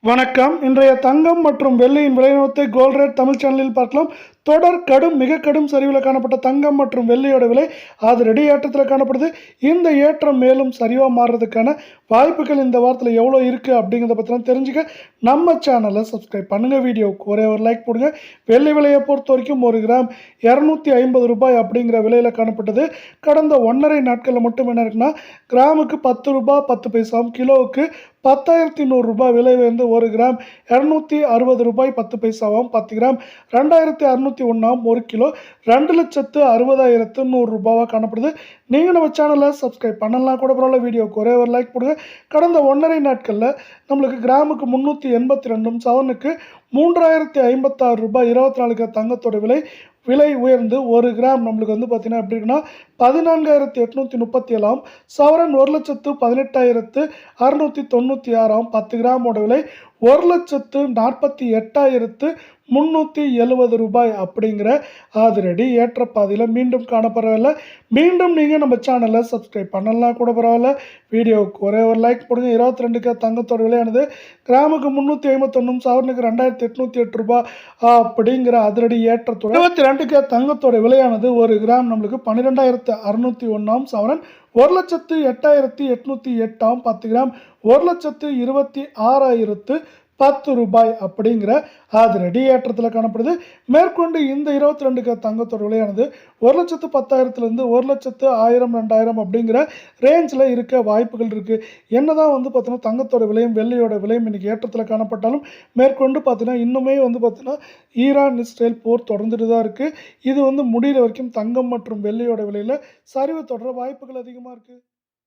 வணக்கம். இன்றைய தங்கம் மற்றும் வெள்ளியின் விலை கோல்ட் ரேட் தமிழ் சேனலில் பார்க்கலாம். தொடர் மிக கடும் சரிவில் காணப்பட்ட தங்கம் மற்றும் வெள்ளியோட விலை அதிரடி ஏற்றத்தில் காணப்படுது. இந்த ஏற்றம் மேலும் சரிவாக மாறுறதுக்கான வாய்ப்புகள் இந்த வாரத்தில் எவ்வளோ இருக்குது அப்படிங்கிறத பற்றிலாம் தெரிஞ்சுக்க நம்ம சேனலை சப்ஸ்கிரைப் பண்ணுங்கள். வீடியோவுக்கு ஒரே ஒரு லைக் போடுங்க. வெள்ளி விலையை பொறுத்த வரைக்கும் 1 கிராம் 250 ரூபாய் அப்படிங்கிற விலையில் காணப்பட்டது. கடந்த 1.5 நாட்களில் மட்டும் என்ன இருக்குன்னா, கிராமுக்கு 10 ரூபாய் 10 பைசாவும், கிலோவுக்கு 10,100 ரூபாய் விலை உயர்ந்து 1 கிராம் 260 ரூபாய் 10 பைசாவும், 10 கிராம் 2,601 1 கிலோ 2,60,100 ரூபாவாக காணப்படுது. நீங்கள் நம்ம சேனலை சப்ஸ்கிரைப் பண்ணலாம் கூட பரவாயில்ல. வீடியோக்கு ஒரே ஒரு லைக் போடுங்க. கடந்த 1.5 நாட்களில் நம்மளுக்கு கிராமுக்கு 382, சவரனுக்கு 3,056 ரூபாய் 24 கிராம் தங்கத்தோட விலை உயர்ந்து 1 கிராம் நம்மளுக்கு வந்து பார்த்தீங்கன்னா எப்படி இருக்குன்னா 14,837, சவரன் 1,18,696, 10 கிராமோட விலை 1,48,370 ரூபாய் அப்படிங்கிற அதிரடி ஏற்றப்பாதையில் மீண்டும் காணப்படவில்லை. மீண்டும் நீங்கள் நம்ம சேனலை சப்ஸ்கிரைப் பண்ணலாம் கூட பரவாயில்ல. வீடியோவுக்கு ஒரே ஒரு லைக் போடுங்க. 22 தங்கத்தோட விலையானது கிராமுக்கு 351, சவரனுக்கு 2,808 ரூபாய் அப்படிங்கிற அதிரடி ஏற்றத்தோட 22 தங்கத்தோட விலையானது 1 கிராம் நம்மளுக்கு 12,601, சவரன் 1,08,808, 10 கிராம் 1,26,010 ரூபாய் அப்படிங்கிற அதிரடி ஏற்றத்தில் காணப்படுது. மேற்கொண்டு இந்த 22 தங்கத்தோட விலையானது 1,10,000 1,00,000 2,000 அப்படிங்கிற ரேஞ்சில் இருக்க வாய்ப்புகள் இருக்குது. என்னதான் வந்து பார்த்தீங்கன்னா தங்கத்தோட விலையும் வெள்ளியோட விலையும் இன்றைக்கி ஏற்றத்தில் காணப்பட்டாலும், மேற்கொண்டு பார்த்தீங்கன்னா இன்னுமே வந்து பார்த்தீங்கன்னா ஈரான் இஸ்ரேல் போர் தொடர்ந்துட்டு தான் இருக்குது. இது வந்து முடிகிற வரைக்கும் தங்கம் மற்றும் வெள்ளியோட விலையில் சரிவு தொடர வாய்ப்புகள் அதிகமாக இருக்குது.